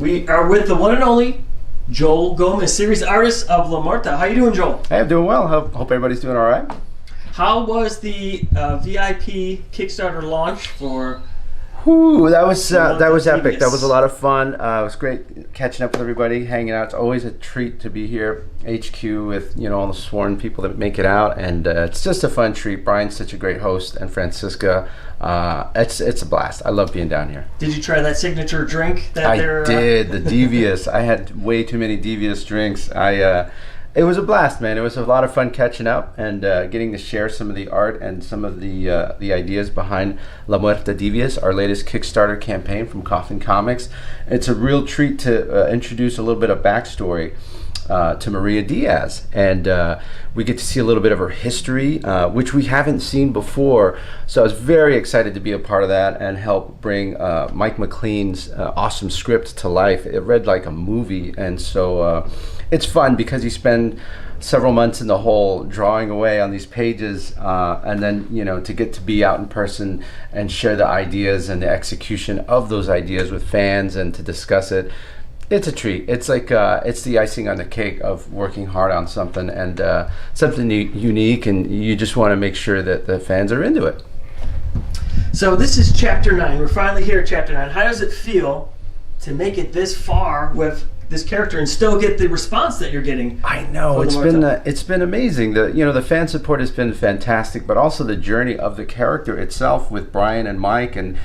We are with the one and only Joel Gomez, series artist of La Muerta. How you doing, Joel? Hey, I'm doing well. Hope everybody's doing all right. How was the VIP Kickstarter launch for? Whew, that was epic. That was a lot of fun. It was great catching up with everybody, hanging out. It's always a treat to be here, HQ, with all the sworn people that make it out, and it's just a fun treat. Brian's such a great host, and Francisca. It's a blast. I love being down here. Did you try that signature drink that I did, the Devious. I had way too many Devious drinks. It was a blast, man. It was a lot of fun catching up and getting to share some of the art and some of the ideas behind La Muerta Devious, our latest Kickstarter campaign from Coffin Comics. It's a real treat to introduce a little bit of backstory to Maria Diaz, and we get to see a little bit of her history, which we haven't seen before. So I was very excited to be a part of that and help bring Mike McLean's awesome script to life. It read like a movie, and so it's fun because you spend several months in the hole drawing away on these pages, and then to get to be out in person and share the ideas and the execution of those ideas with fans and to discuss it. It's a treat. It's like it's the icing on the cake of working hard on something and something unique, and you just want to make sure that the fans are into it. So this is Chapter 9. We're finally here at Chapter 9. How does it feel to make it this far with this character and still get the response that you're getting? I know it's been amazing. The fan support has been fantastic, but also the journey of the character itself with Brian and Mike, and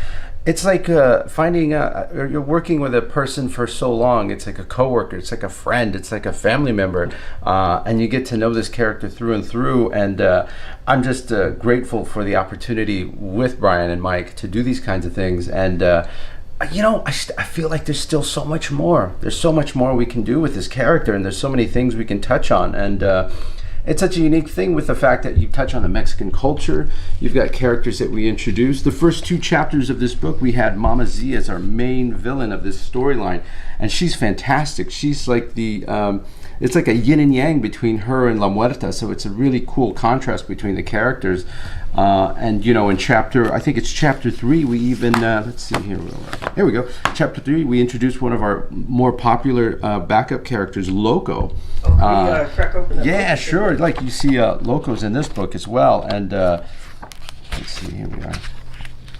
it's like finding you're working with a person for so long. It's like a coworker, it's like a friend, it's like a family member, and you get to know this character through and through. And I'm just grateful for the opportunity with Brian and Mike to do these kinds of things. And I feel like there's still so much more. There's so much more we can do with this character, and there's so many things we can touch on. And it's such a unique thing with the fact that you touch on the Mexican culture. You've got characters that we introduced. The first 2 chapters of this book, we had Mama Z as our main villain of this storyline, and she's fantastic. She's like it's like a yin and yang between her and La Muerta, so it's a really cool contrast between the characters. And in chapter, I think it's chapter 3, we even, let's see here, here we go. Chapter 3, we introduced one of our more popular backup characters, Loco. Crack open that yeah, book. sure. Like you see Loco's in this book as well. And let's see, here we are.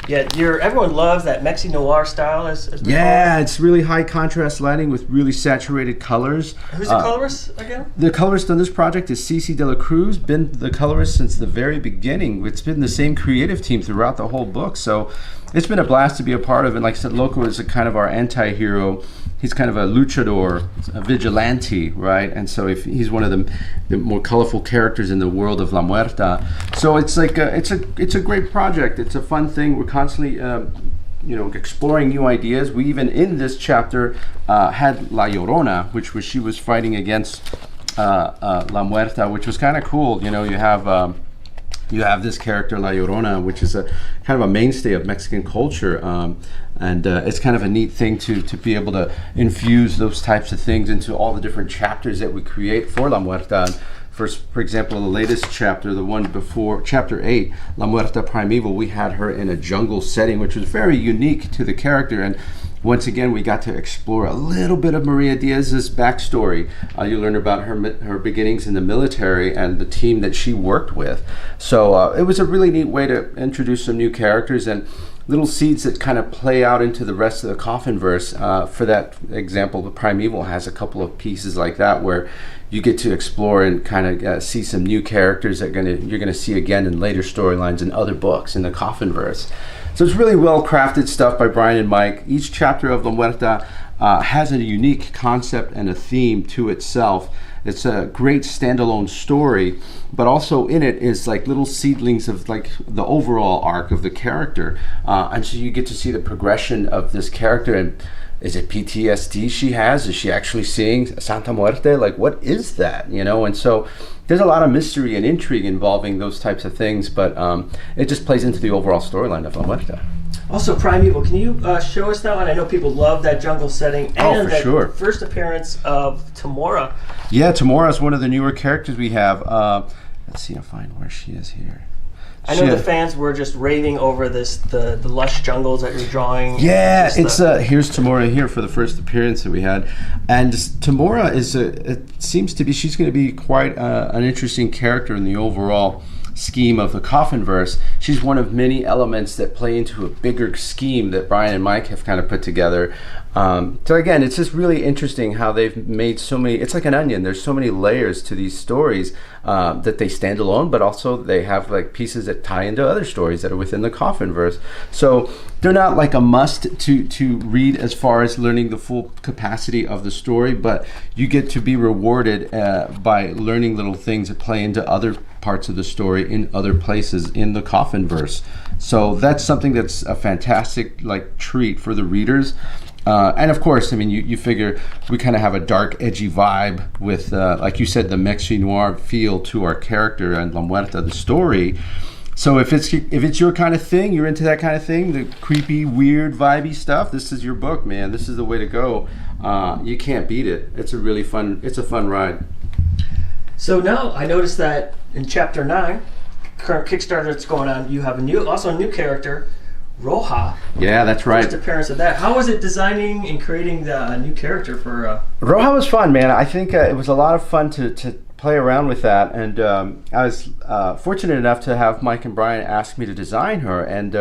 Yeah, everyone loves that Mexi Noir style. It's really high contrast lighting with really saturated colors. Who's the colorist again? The colorist on this project is Cici de la Cruz. Been the colorist since the very beginning. It's been the same creative team throughout the whole book. So it's been a blast to be a part of. And like I said, Loco is a kind of our anti-hero. He's kind of a luchador, a vigilante, right? And so he's one of the more colorful characters in the world of La Muerta. So it's like it's a great project. It's a fun thing. We're constantly exploring new ideas. We even in this chapter had La Llorona, which she was fighting against La Muerta, which was kind of cool. You have this character La Llorona, which is a kind of a mainstay of Mexican culture, and it's kind of a neat thing to be able to infuse those types of things into all the different chapters that we create for La Muerta. For example, the latest chapter, the one before, chapter 8, La Muerta Primeval, we had her in a jungle setting, which was very unique to the character. And once again, we got to explore a little bit of Maria Diaz's backstory. You learn about her beginnings in the military and the team that she worked with. So it was a really neat way to introduce some new characters and little seeds that kind of play out into the rest of the Coffin verse. For that example, the Primeval has a couple of pieces like that where you get to explore and kind of see some new characters that you're gonna see again in later storylines and other books in the Coffin verse. So it's really well crafted stuff by Brian and Mike. Each chapter of La Muerta has a unique concept and a theme to itself. It's a great standalone story, but also in it is like little seedlings of like the overall arc of the character. And so you get to see the progression of this character. And is it PTSD she has? Is she actually seeing Santa Muerte? Like, what is that? And so there's a lot of mystery and intrigue involving those types of things, but it just plays into the overall storyline of La Muerta. Also, Primeval, can you show us that one? I know people love that jungle setting and sure. First appearance of Tamora. Yeah, Tamora is one of the newer characters we have. Let's see, I'll find where she is here. I know the fans were just raving over the lush jungles that you're drawing. Yeah, it's here's Tamora here for the first appearance that we had, and Tamora it seems to be, she's going to be quite an interesting character in the overall scheme of the Coffin verse. She's one of many elements that play into a bigger scheme that Brian and Mike have kind of put together. So again, it's just really interesting how they've made so many, it's like an onion, there's so many layers to these stories that they stand alone, but also they have like pieces that tie into other stories that are within the Coffin verse. So they're not like a must to read as far as learning the full capacity of the story, but you get to be rewarded by learning little things that play into other parts of the story in other places in the Coffin verse. So that's something that's a fantastic like treat for the readers. And of course, I mean, you figure we kind of have a dark, edgy vibe with, like you said, the Mexican noir feel to our character and La Muerta, the story. So if it's your kind of thing, you're into that kind of thing, the creepy, weird, vibey stuff, this is your book, man. This is the way to go. You can't beat it. It's a fun ride. So now I noticed that in Chapter 9, current Kickstarter that's going on, you have a new character, Roja. Yeah, that's right. First appearance of that. How was it designing and creating the new character for? Roja was fun, man. I think it was a lot of fun to play around with that, and I was fortunate enough to have Mike and Brian ask me to design her, and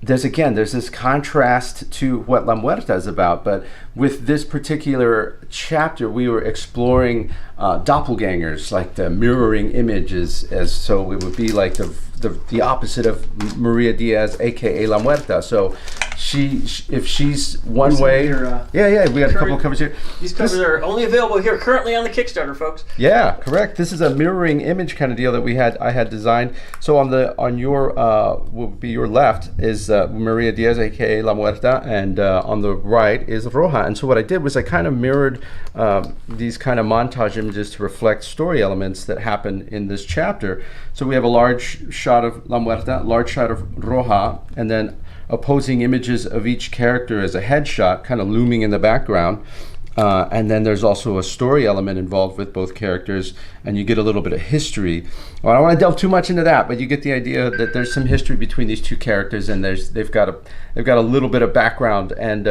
there's this contrast to what La Muerta is about, but with this particular chapter, we were exploring doppelgangers, like the mirroring images, as so it would be like the opposite of Maria Diaz, aka La Muerta. So if she's one way, we got a couple of covers here. These covers are only available here currently on the Kickstarter, folks. Yeah, correct. This is a mirroring image kind of deal that I had designed. So on your will be your left is Maria Diaz, aka La Muerta, and on the right is Roja. And so what I did was I kind of mirrored these kind of montage images to reflect story elements that happen in this chapter. So we have a large shot of La Muerta, large shot of Roja, and then opposing images of each character as a headshot kind of looming in the background. And then there's also a story element involved with both characters, and you get a little bit of history. Well, I don't want to delve too much into that, but you get the idea that there's some history between these two characters, and they've got a little bit of background. And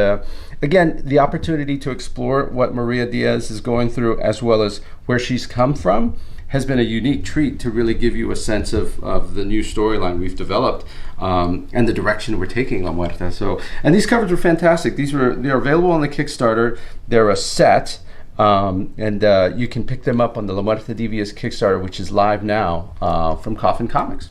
again, the opportunity to explore what Maria Diaz is going through, as well as where she's come from, has been a unique treat to really give you a sense of the new storyline we've developed and the direction we're taking La Muerta. So, and these covers are fantastic. They're available on the Kickstarter. They're a set, and you can pick them up on the La Muerta Devious Kickstarter, which is live now from Coffin Comics.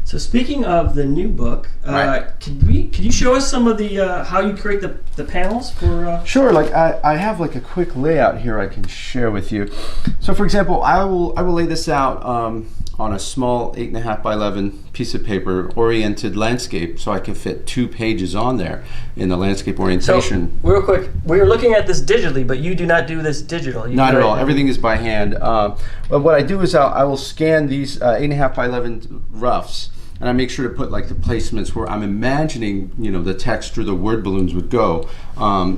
So speaking of the new book, right. Could you show us some of the how you create the panels for? Sure. Like I have like a quick layout here I can share with you. So for example, I will lay this out on a small 8.5 by 11 piece of paper, oriented landscape, so I can fit 2 pages on there in the landscape orientation. So real quick, we're looking at this digitally, but you do not do this digital. Not at all. Everything is by hand. But what I do is I will scan these 8.5 by 11 roughs. And I make sure to put like the placements where I'm imagining, the text or the word balloons would go.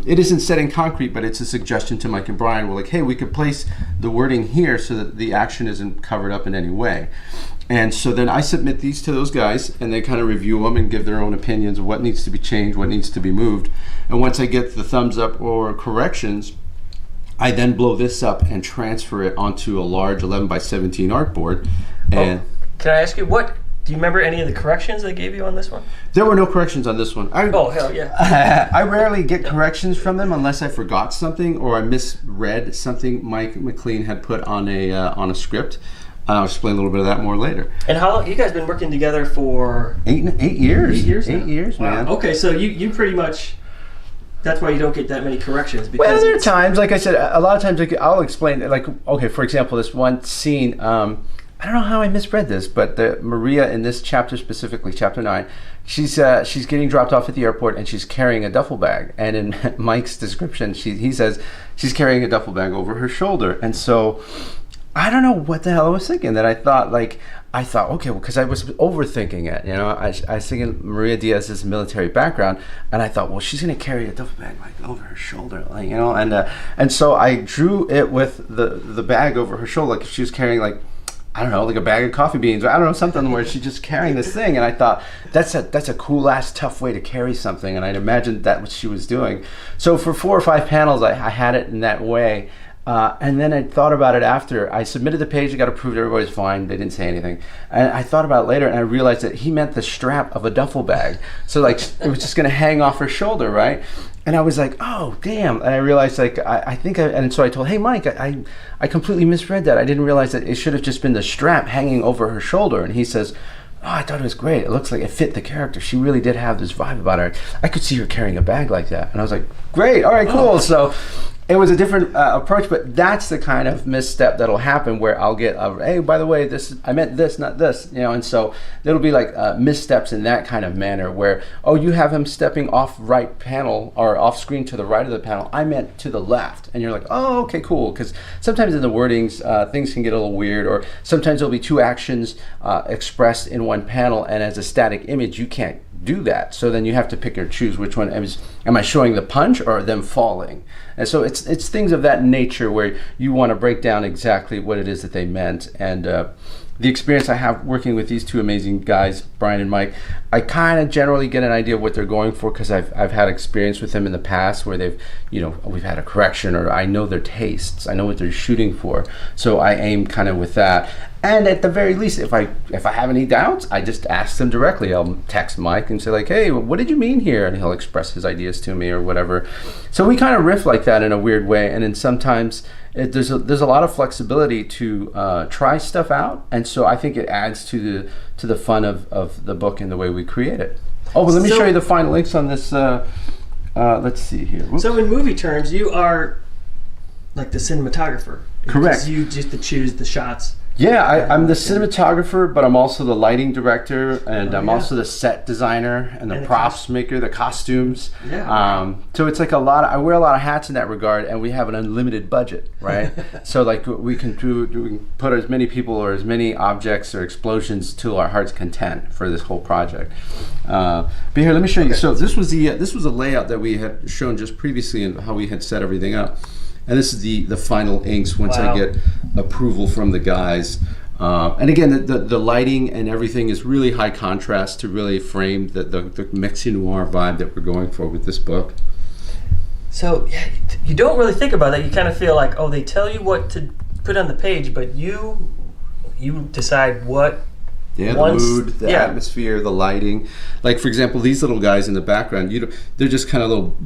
It isn't set in concrete, but it's a suggestion to Mike and Brian. We're like, hey, we could place the wording here so that the action isn't covered up in any way. And so then I submit these to those guys, and they kind of review them and give their own opinions of what needs to be changed, what needs to be moved. And once I get the thumbs up or corrections, I then blow this up and transfer it onto a large 11 by 17 artboard. And can I ask you do you remember any of the corrections they gave you on this one? There were no corrections on this one. Oh, hell yeah. I rarely get corrections from them unless I forgot something or I misread something Mike McLean had put on a script. I'll explain a little bit of that more later. And how you guys been working together for? 8 years. 8 years? 8 years, man. Wow. Okay, so you pretty much... That's why you don't get that many corrections. Because well, there are times, like I said, a lot of times I'll explain, like, okay, for example, this one scene... I don't know how I misread this, but Maria in this chapter specifically, chapter 9, she's getting dropped off at the airport and she's carrying a duffel bag. And in Mike's description, he says she's carrying a duffel bag over her shoulder. And so I don't know what the hell I was thinking. That I thought, okay, well, because I was overthinking it. I was thinking Maria Diaz's military background, and I thought, well, she's going to carry a duffel bag like over her shoulder, and so I drew it with the bag over her shoulder, like if she was carrying like I don't know, like a bag of coffee beans, or I don't know, something where she's just carrying this thing. And I thought, that's a cool ass tough way to carry something. And I'd imagined that what she was doing. So for 4 or 5 panels, I had it in that way. And then I thought about it after. I submitted the page, it got approved, everybody's fine, they didn't say anything. And I thought about it later, and I realized that he meant the strap of a duffel bag. So like, it was just gonna hang off her shoulder, right? And I was like, oh, damn. And I realized, like, and so I told, hey, Mike, I completely misread that. I didn't realize that it should have just been the strap hanging over her shoulder. And he says, oh, I thought it was great. It looks like it fit the character. She really did have this vibe about her. I could see her carrying a bag like that. And I was like, great, all right, cool. So it was a different approach, but that's the kind of misstep that'll happen where I'll get, hey, by the way, I meant this, not this, and so there'll be like missteps in that kind of manner where, oh, you have him stepping off right panel or off screen to the right of the panel. I meant to the left. And you're like, oh, okay, cool. Because sometimes in the wordings, things can get a little weird, or sometimes there'll be 2 actions expressed in one panel, and as a static image, you can't do that. So then you have to pick or choose which one. Am I showing the punch or them falling? And so it's things of that nature where you want to break down exactly what it is that they meant. And the experience I have working with these 2 amazing guys, Brian and Mike, I kind of generally get an idea of what they're going for because I've had experience with them in the past where they've, we've had a correction, or I know their tastes, I know what they're shooting for. So I aim kind of with that. And at the very least, if I have any doubts, I just ask them directly. I'll text Mike and say like, hey, what did you mean here? And he'll express his ideas to me or whatever. So we kind of riff like that in a weird way. And then sometimes there's a lot of flexibility to try stuff out. And so I think it adds to the fun of the book and the way we create it. Oh, but let me show you the final links on this. Let's see here. Whoops. So in movie terms, you are like the cinematographer. Correct. Because you just to choose the shots. Yeah, I'm the cinematographer, but I'm also the lighting director, and I'm also the set designer and the props maker, the costumes. Yeah. So it's like I wear a lot of hats in that regard, and we have an unlimited budget, right? So like we can put as many people or as many objects or explosions to our heart's content for this whole project. But here, let me show you. So this was a layout that we had shown just previously and how we had set everything up. And this is the final inks once I get approval from the guys. And again, the lighting and everything is really high contrast to really frame the Mexican noir vibe that we're going for with this book. So yeah, you don't really think about that. You kind of feel like, oh, they tell you what to put on the page, but you decide what. Yeah, the mood, the atmosphere, the lighting. Like for example, these little guys in the background, they're just kind of little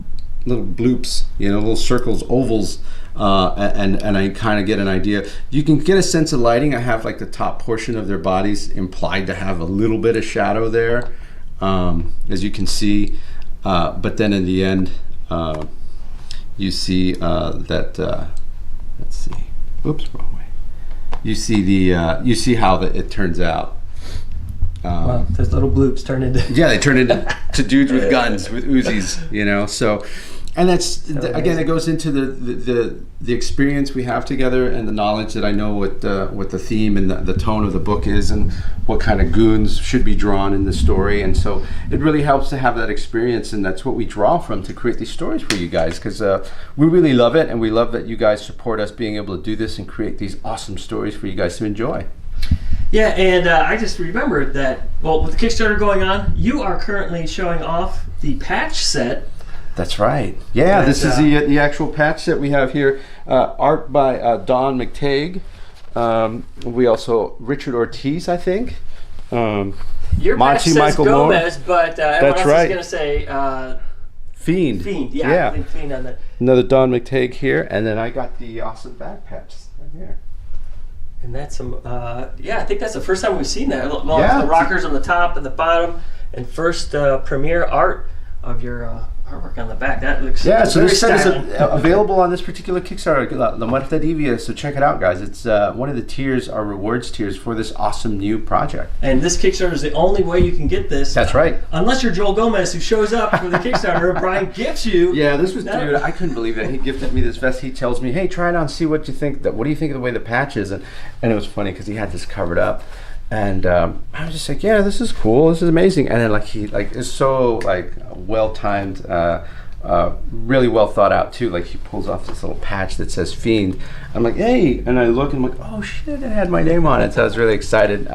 bloops, little circles, ovals, and I kind of get an idea. You can get a sense of lighting. I have like the top portion of their bodies implied to have a little bit of shadow there, as you can see. But then in the end, you see that. Let's see. Oops, wrong way. You see how it turns out. Wow, those little bloops turn into they turn into dudes with guns, with Uzis, so, and that's again, it goes into the experience we have together and the knowledge that I know what the theme and the tone of the book is and what kind of goons should be drawn in the story. And so it really helps to have that experience, and that's what we draw from to create these stories for you guys, because we really love it, and we love that you guys support us being able to do this and create these awesome stories for you guys to enjoy. Yeah, and I just remembered that, with the Kickstarter going on, you are currently showing off the patch set. That's right. Yeah, this is the actual patch set we have here. Art by Don McTague. We also, Richard Ortiz, I think. Your patch says Michael Gomez, but everyone else is going to say... Fiend. Yeah. I think Fiend on that. Another Don McTague here, and then I got the awesome back patch right here. And that's some, I think that's the first time we've seen that. The rockers on the top and the bottom, and first premiere art of your artwork on the back. That looks so this set is available on this particular Kickstarter, La Muerta Divia. So check it out, guys. It's one of the tiers, our rewards tiers for this awesome new project. And this Kickstarter is the only way you can get this. That's right. Unless you're Joel Gomez, who shows up for the Kickstarter, Brian gifts you. Yeah, this was dude. I couldn't believe it. He gifted me this vest. He tells me, "Hey, try it on, see what you think. What do you think of the way the patch is?" And it was funny because he had this covered up. And I was just like, yeah, this is cool. This is amazing. And then it's so well timed. really well thought out too. Like he pulls off this little patch that says Fiend. I'm like, hey, and I look and I'm like, oh shit, it had my name on it. So I was really excited.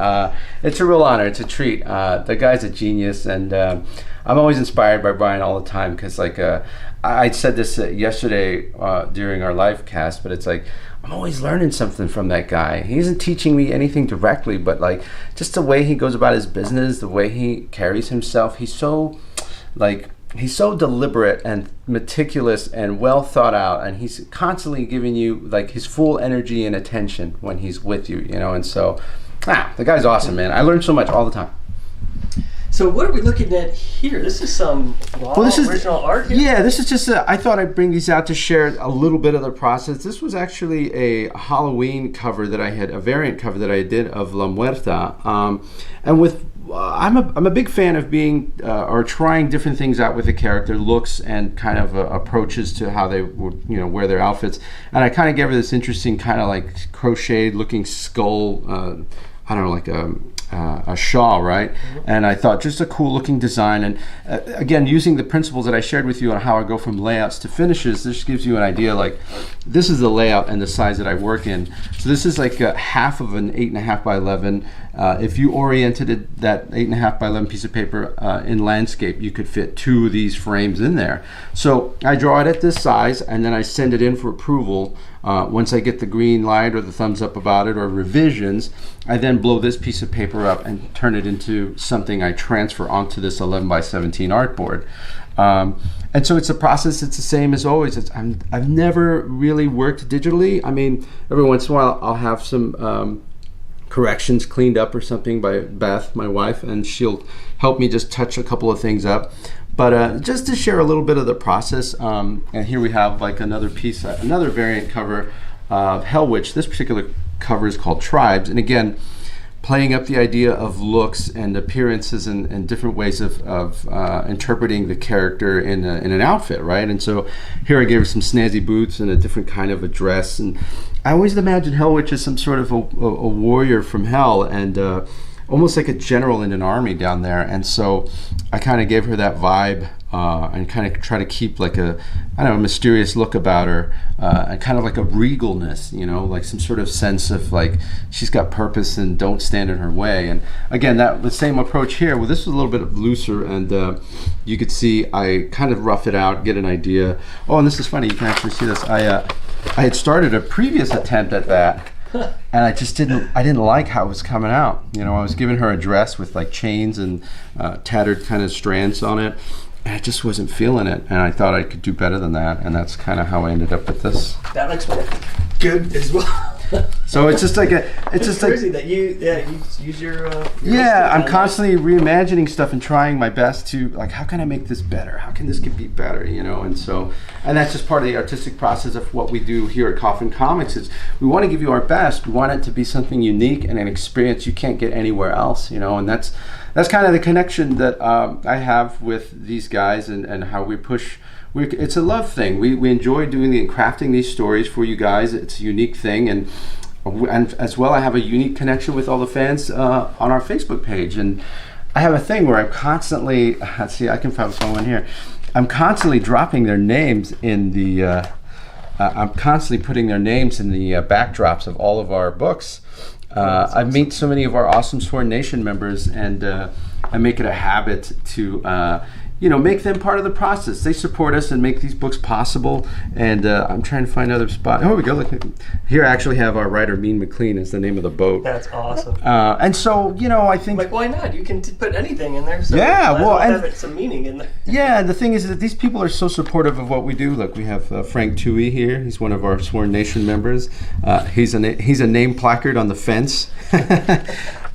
It's a real honor. It's a treat. The guy's a genius, and I'm always inspired by Brian all the time, because like I said this yesterday during our live cast, but it's like I'm always learning something from that guy. He isn't teaching me anything directly, but like just the way he goes about his business, the way he carries himself. He's so deliberate and meticulous and well thought out, and he's constantly giving you like his full energy and attention when he's with you, you know. And so the guy's awesome, man. I learn so much all the time. So what are we looking at here? This is some original art here? Yeah, this is just I thought I'd bring these out to share a little bit of the process. This was actually a Halloween cover that I had, a variant cover that I did of La Muerta. And with I'm a big fan of being or trying different things out with the character, looks and kind of approaches to how they would, you know, wear their outfits. And I kind of gave her this interesting kind of like crocheted looking skull, I don't know, like a shawl, right? Mm-hmm. And I thought just a cool looking design. And again, using the principles that I shared with you on how I go from layouts to finishes, this gives you an idea. Like this is the layout and the size that I work in. So this is like half of an 8.5 by 11. If you oriented that 8.5 by 11 piece of paper in landscape, you could fit 2 of these frames in there. So I draw it at this size, and then I send it in for approval. Once I get the green light or the thumbs up about it or revisions, I then blow this piece of paper up and turn it into something I transfer onto this 11 by 17 artboard. And so it's a process. It's the same as always. I've never really worked digitally. I mean, every once in a while I'll have some corrections cleaned up or something by Beth, my wife, and she'll help me just touch a couple of things up. But just to share a little bit of the process, and here we have like another piece, another variant cover of Hell Witch. This particular cover is called Tribes, and again, playing up the idea of looks and appearances and different ways of interpreting the character in an outfit, right? And so here I gave her some snazzy boots and a different kind of a dress, and I always imagine Hell Witch as some sort of a warrior from hell, and almost like a general in an army down there. And so I kind of gave her that vibe and kind of try to keep like a mysterious look about her, and kind of like a regalness, you know, like some sort of sense of like she's got purpose and don't stand in her way. And again, that the same approach here. Well, this was a little bit looser, and you could see I kind of rough it out, get an idea. Oh, and this is funny, you can actually see this. I had started a previous attempt at that, and I didn't like how it was coming out. You know, I was giving her a dress with like chains and tattered kind of strands on it, and I just wasn't feeling it, and I thought I could do better than that, and that's kind of how I ended up with this. That looks good as well. So it's just like it's just crazy like that you use your I'm constantly reimagining stuff and trying my best to like, how can I make this better? How can this be better? You know, and that's just part of the artistic process of what we do here at Coffin Comics. Is we want to give you our best. We want it to be something unique and an experience you can't get anywhere else. You know, and that's kind of the connection that I have with these guys and how we push. It's a love thing. We enjoy doing and crafting these stories for you guys. It's a unique thing, and as well, I have a unique connection with all the fans on our Facebook page. And I have a thing where I'm constantly, let's see, I can find someone here. I'm constantly dropping their names in the. I'm constantly putting their names in the backdrops of all of our books. I meet so many of our awesome Sworn Nation members, and I make it a habit to. Make them part of the process. They support us and make these books possible. And I'm trying to find another spot. Oh, here we go. Look, here I actually have our writer, Mean McLean, is the name of the boat. That's awesome. And so, I think... Like, why not? You can put anything in there. So yeah, well... and have some meaning in there. Yeah, the thing is that these people are so supportive of what we do. Look, we have Frank Tui here. He's one of our Sworn Nation members. He's a name placard on the fence.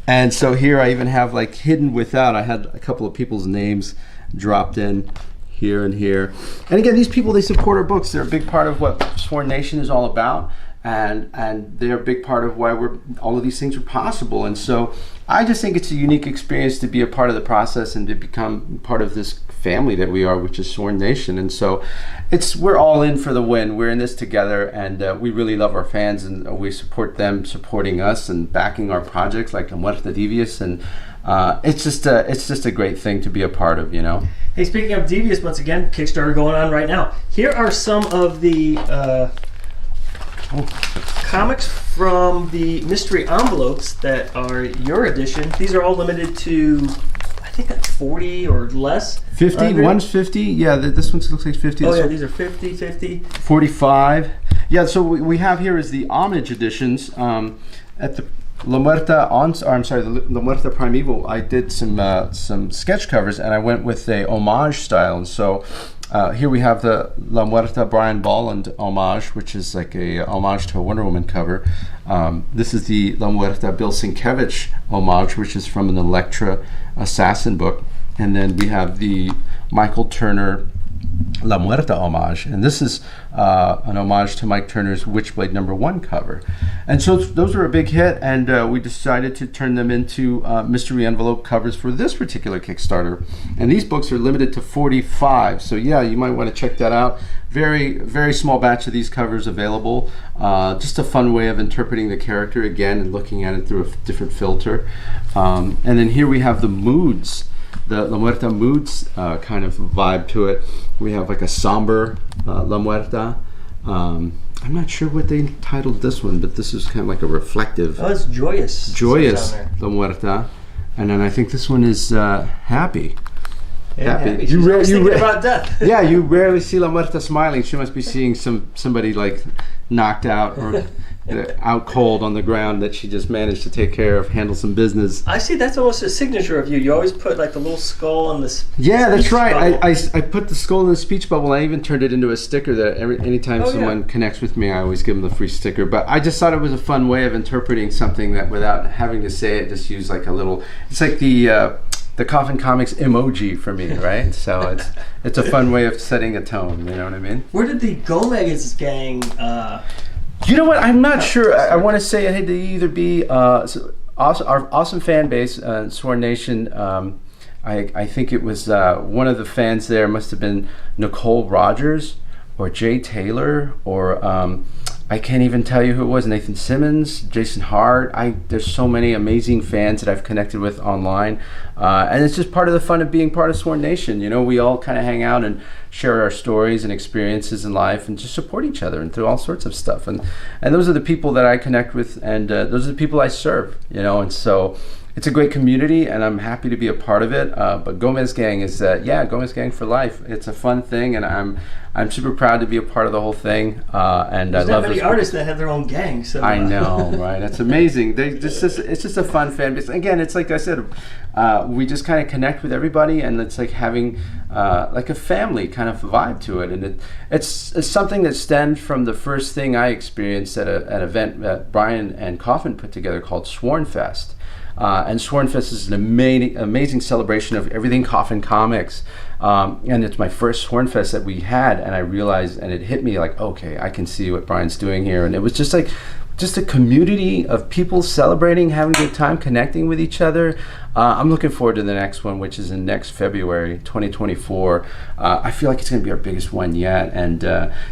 And so here I even have, like, hidden without, I had a couple of people's names dropped in here and here. And again, these people, they support our books. They're a big part of what Sworn Nation is all about, and they're a big part of why all of these things are possible. And so I just think it's a unique experience to be a part of the process and to become part of this family that we are, which is Sworn Nation. And so we're all in for the win. We're in this together, and we really love our fans, and we support them supporting us and backing our projects like Muerta Devious. And it's just a great thing to be a part of, you know. Hey, speaking of Devious, once again, Kickstarter going on right now. Here are some of the comics from the mystery envelopes that are your edition. These are all limited to, I think that's 40 or less. 50? One's 50? Yeah, this one looks like 50. Oh, yeah, these are 50, 50. 45. Yeah, so what we have here is the homage editions. At the La Muerta the La Muerta Primeval, I did some sketch covers, and I went with a homage style. And so here we have the La Muerta Brian Bolland homage, which is like a homage to a Wonder Woman cover. This is the La Muerta Bill Sienkiewicz homage, which is from an Elektra Assassin book. And then we have the Michael Turner La Muerta homage, and this is an homage to Mike Turner's Witchblade #1 cover. And so those were a big hit, and we decided to turn them into mystery envelope covers for this particular Kickstarter. And these books are limited to 45, so yeah, you might want to check that out. Very, very small batch of these covers available. Just a fun way of interpreting the character again and looking at it through a different filter. And then here we have the moods. The La Muerta moods kind of vibe to it. We have like a somber La Muerta. I'm not sure what they titled this one, but this is kind of like a reflective. Oh, it's joyous. Joyous La Muerta. And then I think this one is happy. Yeah, happy. She's always thinking about death. Yeah, you rarely see La Muerta smiling. She must be seeing somebody like knocked out or out cold on the ground that she just managed to take care of, handle some business. I see. That's almost a signature of you. You always put like the little skull on this. Yeah, that's right. I put the skull in the speech bubble. I even turned it into a sticker that anytime someone connects with me, I always give them the free sticker. But I just thought it was a fun way of interpreting something that without having to say it, just use like a little. It's like the Coffin Comics emoji for me, right? So it's a fun way of setting a tone. You know what I mean? Where did the Gomez gang? You know what? I'm not sure. I want to say it had to either be our awesome fan base, Sworn Nation. I think it was one of the fans there must have been Nicole Rogers or Jay Taylor or I can't even tell you who it was. Nathan Simmons, Jason Hart. There's so many amazing fans that I've connected with online, and it's just part of the fun of being part of Sworn Nation. You know, we all kind of hang out and share our stories and experiences in life, and just support each other and through all sorts of stuff. And those are the people that I connect with, and those are the people I serve. You know, and so it's a great community, and I'm happy to be a part of it. But Gomez Gang is Gomez Gang for life. It's a fun thing, and I'm super proud to be a part of the whole thing. And there's I love not many artists that have their own gang. So I know, right? That's amazing. It's just a fun fan base. Again, it's like I said, we just kind of connect with everybody, and it's like having like a family kind of vibe to it. And it's something that stemmed from the first thing I experienced at an event that Brian and Coffin put together called Sworn Fest. And Sworn Fest is an amazing celebration of everything Coffin Comics. And it's my first Sworn Fest that we had, and I realized, and it hit me like, okay, I can see what Brian's doing here. And it was just a community of people celebrating, having a good time, connecting with each other. I'm looking forward to the next one, which is in next February 2024. I feel like it's going to be our biggest one yet, and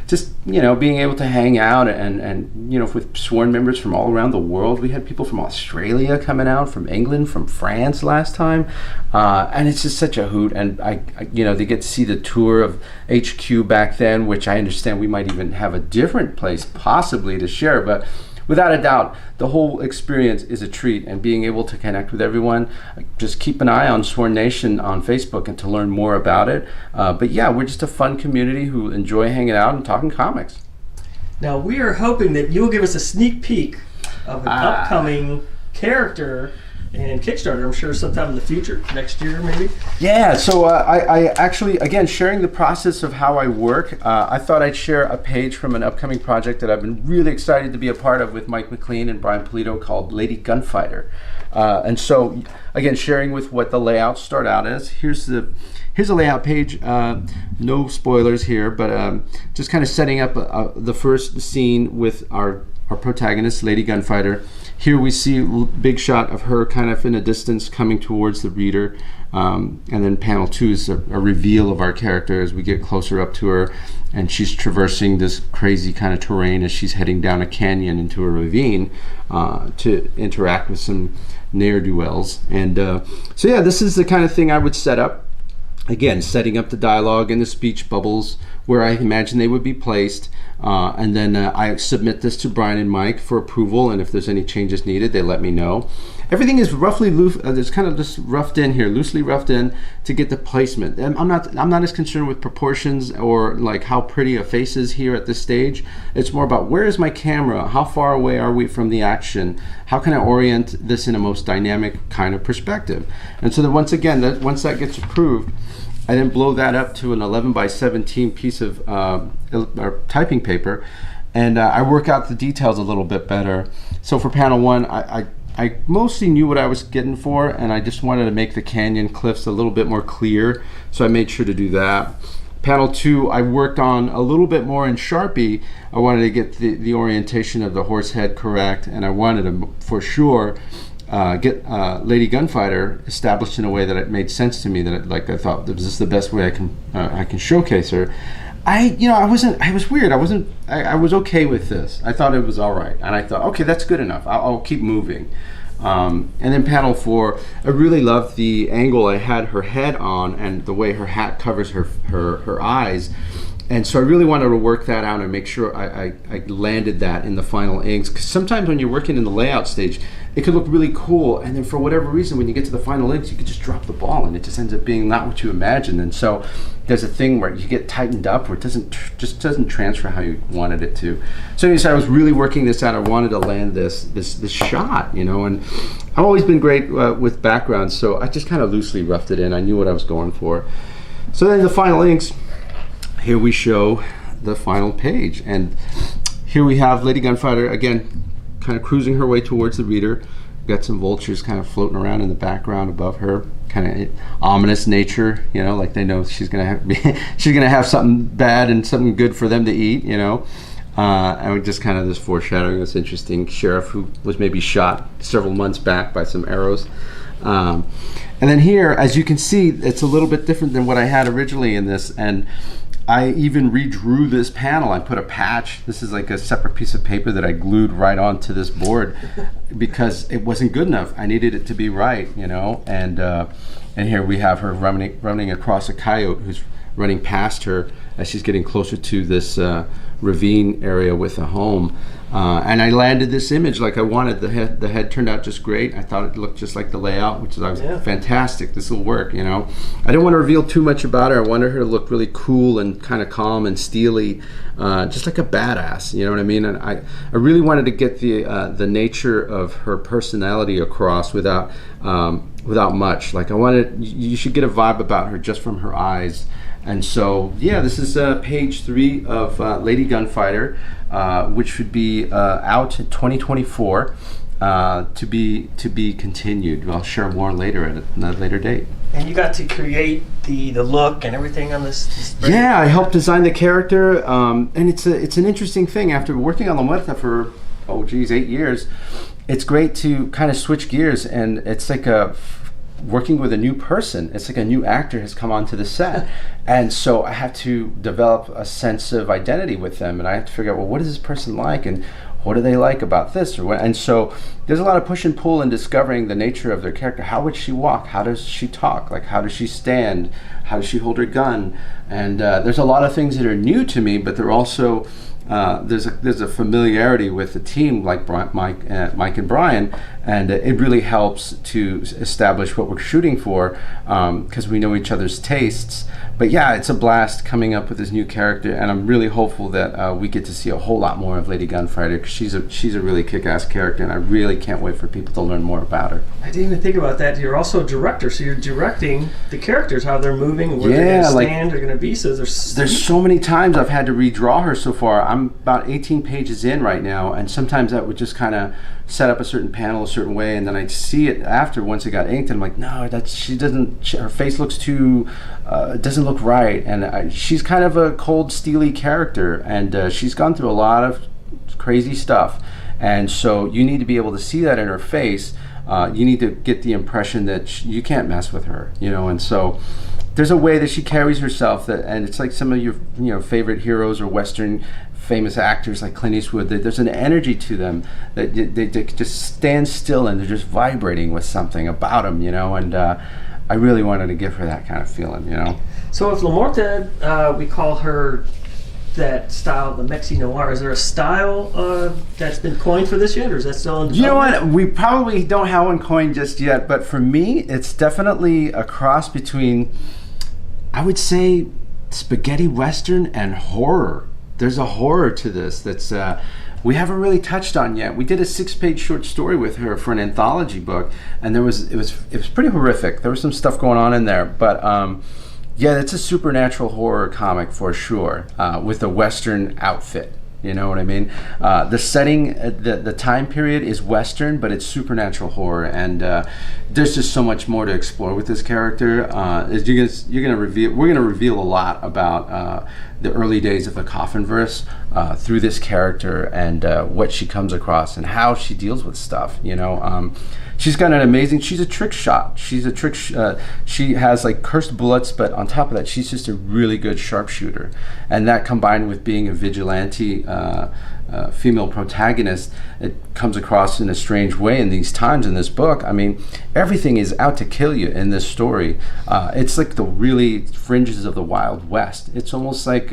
just being able to hang out and with sworn members from all around the world. We had people from Australia coming out, from England, from France last time, and it's just such a hoot. And they get to see the tour of HQ back then, which I understand we might even have a different place possibly to share, but without a doubt, the whole experience is a treat, and being able to connect with everyone. Just keep an eye on Sworn Nation on Facebook and to learn more about it. But yeah, we're just a fun community who enjoy hanging out and talking comics. Now, we are hoping that you'll give us a sneak peek of an upcoming character and Kickstarter, I'm sure sometime in the future, next year maybe. Yeah, so I actually, again, sharing the process of how I work, I thought I'd share a page from an upcoming project that I've been really excited to be a part of with Mike McLean and Brian Pulido called Lady Gunfighter. And so, again, sharing with what the layouts start out as. Here's a layout page, no spoilers here, but just kind of setting up the first scene with our protagonist, Lady Gunfighter. here we see a big shot of her kind of in a distance coming towards the reader. And then panel 2 is a reveal of our character as we get closer up to her, and she's traversing this crazy kind of terrain as she's heading down a canyon into a ravine to interact with some ne'er-do-wells. And so yeah, this is the kind of thing I would set up. Again, setting up the dialogue and the speech bubbles where I imagine they would be placed. And then I submit this to Brian and Mike for approval, and if there's any changes needed, they let me know. Everything is roughly it's kind of just roughed in here, loosely roughed in to get the placement. And I'm not as concerned with proportions or like how pretty a face is here at this stage. It's more about where is my camera? How far away are we from the action? How can I orient this in a most dynamic kind of perspective? And so then once that gets approved, I then blow that up to an 11 by 17 piece of typing paper, and I work out the details a little bit better. So for panel 1, I mostly knew what I was getting for, and I just wanted to make the canyon cliffs a little bit more clear, so I made sure to do that. Panel 2, I worked on a little bit more in Sharpie. I wanted to get the orientation of the horse head correct, and I wanted to, for sure, get Lady Gunfighter established in a way that it made sense to me. That I thought, is this the best way I can showcase her? I was weird. I was okay with this. I thought it was all right, and I thought, okay, that's good enough. I'll keep moving. And then panel 4, I really loved the angle I had her head on and the way her hat covers her eyes. And so I really wanted to work that out and make sure I landed that in the final inks. Because sometimes when you're working in the layout stage, it could look really cool, and then for whatever reason, when you get to the final inks, you could just drop the ball, and it just ends up being not what you imagined. And so there's a thing where you get tightened up, where it doesn't transfer how you wanted it to. So anyways, I was really working this out. I wanted to land this shot, and I've always been great with backgrounds, so I just kind of loosely roughed it in. I knew what I was going for. So then the final inks. Here we show the final page, and here we have Lady Gunfighter again, kind of cruising her way towards the reader. Got some vultures kind of floating around in the background above her, kind of ominous nature, like they know she's gonna have something bad and something good for them to eat, and just kind of this foreshadowing, this interesting sheriff who was maybe shot several months back by some arrows. And then here, as you can see, it's a little bit different than what I had originally in this, and I even redrew this panel. I put a patch. This is like a separate piece of paper that I glued right onto this board because it wasn't good enough. I needed it to be right, and here we have her running across a coyote who's running past her as she's getting closer to this ravine area with a home. And I landed this image like I wanted. The head turned out just great. I thought it looked just like the layout, which was fantastic. This will work, I didn't want to reveal too much about her. I wanted her to look really cool and kind of calm and steely, just like a badass, you know what I mean? And I really wanted to get the nature of her personality across without much. Like you should get a vibe about her just from her eyes. And so, this is page 3 of Lady Gunfighter, which would be out in 2024, to be continued. I'll share more later at a later date. And you got to create the look and everything on this. Yeah, I helped design the character, and it's an interesting thing. After working on La Muerta for 8 years, it's great to kind of switch gears, and it's like working with a new person. It's like a new actor has come onto the set, and so I have to develop a sense of identity with them, and I have to figure out, well, what is this person like, and what do they like about this or what? And so there's a lot of push and pull in discovering the nature of their character. How would she walk? How does she talk? Like, how does she stand? How does she hold her gun? And there's a lot of things that are new to me, but they're also there's a familiarity with the team like Mike and Brian, and it really helps to establish what we're shooting for, because we know each other's tastes. But yeah, it's a blast coming up with this new character, and I'm really hopeful that we get to see a whole lot more of Lady Gunfighter, because she's a really kick-ass character, and I really can't wait for people to learn more about her. I didn't even think about that. You're also a director, so you're directing the characters, how they're moving, where they're going to stand, they're going to be. So there's so many times I've had to redraw her so far. I'm about 18 pages in right now, and sometimes that would just kind of set up a certain panel a certain way, and then I'd see it after once it got inked, and I'm like, no, her face looks too, it doesn't look right, and she's kind of a cold, steely character, and she's gone through a lot of crazy stuff, And so you need to be able to see that in her face. You need to get the impression that you can't mess with her, and so there's a way that she carries herself and it's like some of your favorite heroes or Western famous actors like Clint Eastwood, that there's an energy to them that they just stand still and they're just vibrating with something about them, and I really wanted to give her that kind of feeling, So if La Muerta, we call her that style, the Mexi Noir, is there a style that's been coined for this yet, or is that still in development? What? We probably don't have one coined just yet, but for me, it's definitely a cross between, I would say, spaghetti western and horror. There's a horror to this that's we haven't really touched on yet. We did a 6-page short story with her for an anthology book, and it was pretty horrific. There was some stuff going on in there, but yeah, it's a supernatural horror comic for sure, with a Western outfit. You know what I mean? The setting, the time period is Western, but it's supernatural horror, and there's just so much more to explore with this character. We're gonna reveal a lot about the early days of the Coffin verse through this character and what she comes across and how she deals with stuff. She's got an amazing. She's a trick shot. She has like cursed bullets, but on top of that, she's just a really good sharpshooter. And that combined with being a vigilante female protagonist, it comes across in a strange way in these times in this book. I mean, everything is out to kill you in this story. It's like the really fringes of the Wild West. It's almost like.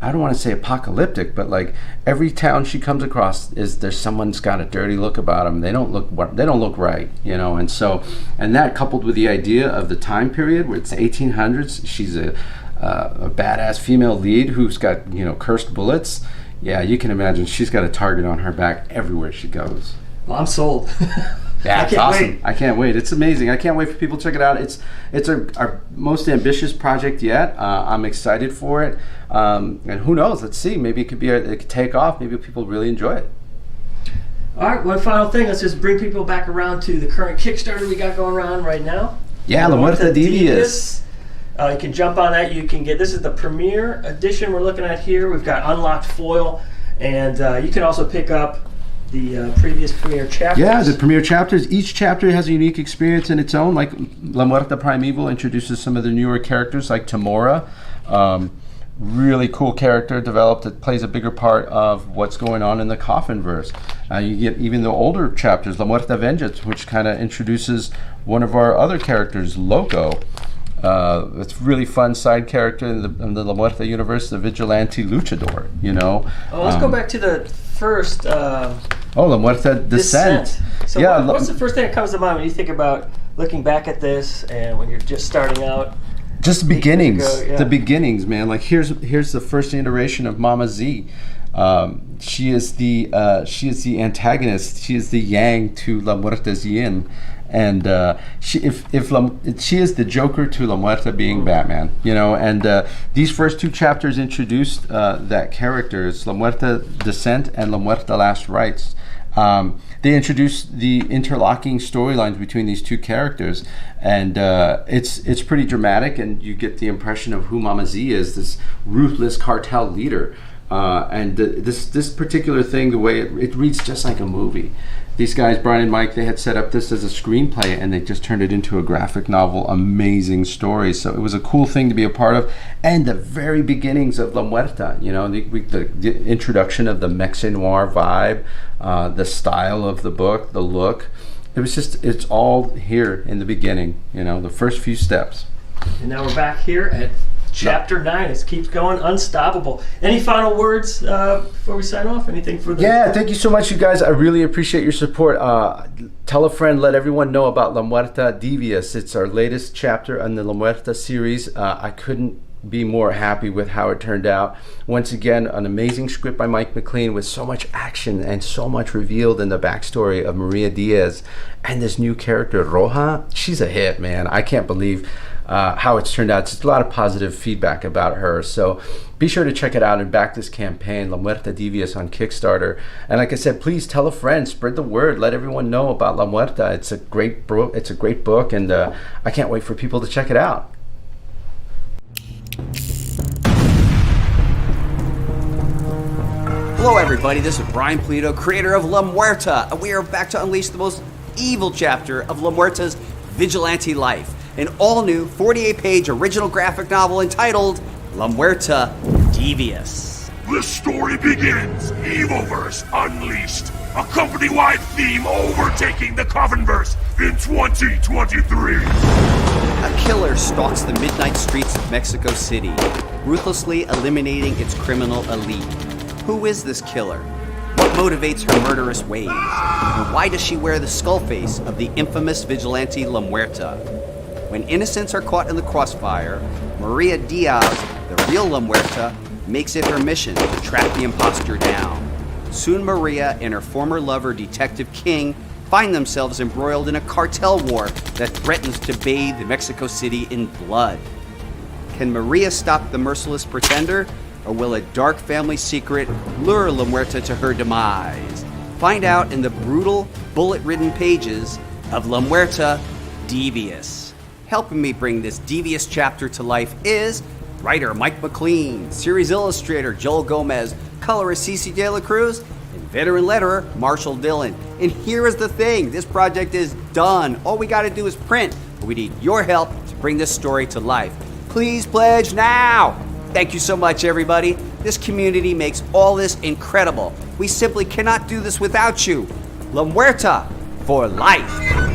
I don't want to say apocalyptic, but like every town she comes across there's someone's got a dirty look about them. They don't look right, and that coupled with the idea of the time period where it's the 1800s, she's a badass female lead who's got cursed bullets. Yeah, you can imagine she's got a target on her back everywhere she goes. Well, I'm sold. Yeah, it's awesome. I can't wait. It's amazing. I can't wait for people to check it out. It's our most ambitious project yet. I'm excited for it. And who knows? Let's see. Maybe it could take off. Maybe people really enjoy it. All right, one final thing. Let's just bring people back around to the current Kickstarter we got going on right now. Yeah, La Muerta Devious. You can jump on that. This is the premiere edition we're looking at here. We've got unlocked foil, and you can also pick up the previous premiere chapters. Yeah, the premiere chapters. Each chapter has a unique experience in its own. Like La Muerta Primeval introduces some of the newer characters, like Tamora. Really cool character developed that plays a bigger part of what's going on in the Coffin verse. You get even the older chapters, La Muerta Vengeance, which kind of introduces one of our other characters, Loco. It's a really fun side character in the La Muerta universe, the vigilante luchador, let's go back to the first... La Muerta Descent. So yeah, what's the first thing that comes to mind when you think about looking back at this and when you're just starting out? Just the beginnings. The beginnings, man. Like here's the first iteration of Mama Z. She is the antagonist. She is the yang to La Muerta's yin. And she is the Joker to La Muerta being Batman, and these first two chapters introduced that character. It's La Muerta Descent and La Muerta Last Rites. They introduced the interlocking storylines between these two characters, and it's pretty dramatic, and you get the impression of who Mama Z is, this ruthless cartel leader. This particular thing, the way it reads just like a movie. These guys, Brian and Mike, they had set up this as a screenplay, and they just turned it into a graphic novel. Amazing story. So it was a cool thing to be a part of. And the very beginnings of La Muerta, the introduction of the Mexi Noir vibe, the style of the book, the look. It's all here in the beginning, the first few steps. And now we're back here at Chapter 9. It keeps going, unstoppable. Any final words before we sign off? Anything for the... Yeah, thank you so much, you guys. I really appreciate your support. Tell a friend, let everyone know about La Muerta Devious. It's our latest chapter in the La Muerta series. I couldn't be more happy with how it turned out. Once again, an amazing script by Mike McLean with so much action and so much revealed in the backstory of Maria Diaz. And this new character, Roja, she's a hit, man. I can't believe how it's turned out. Just a lot of positive feedback about her. So be sure to check it out and back this campaign, La Muerta Devious, on Kickstarter. And like I said, please tell a friend, spread the word, let everyone know about La Muerta. It's a great book, and I can't wait for people to check it out. Hello everybody, this is Brian Pulido, creator of La Muerta, and we are back to unleash the most evil chapter of La Muerta's vigilante life. An all-new 48-page original graphic novel entitled La Muerta Devious. The story begins, Evilverse Unleashed, a company-wide theme overtaking the Coffinverse in 2023. A killer stalks the midnight streets of Mexico City, ruthlessly eliminating its criminal elite. Who is this killer? What motivates her murderous ways? And why does she wear the skull face of the infamous vigilante La Muerta? When innocents are caught in the crossfire, Maria Diaz, the real La Muerta, makes it her mission to track the imposter down. Soon Maria and her former lover, Detective King, find themselves embroiled in a cartel war that threatens to bathe Mexico City in blood. Can Maria stop the merciless pretender, or will a dark family secret lure La Muerta to her demise? Find out in the brutal, bullet-ridden pages of La Muerta Devious. Helping me bring this devious chapter to life is writer Mike McLean, series illustrator Joel Gomez, colorist Cece De La Cruz, and veteran letterer Marshall Dillon. And here is the thing, this project is done. All we gotta do is print, but we need your help to bring this story to life. Please pledge now! Thank you so much, everybody. This community makes all this incredible. We simply cannot do this without you. La Muerta for life.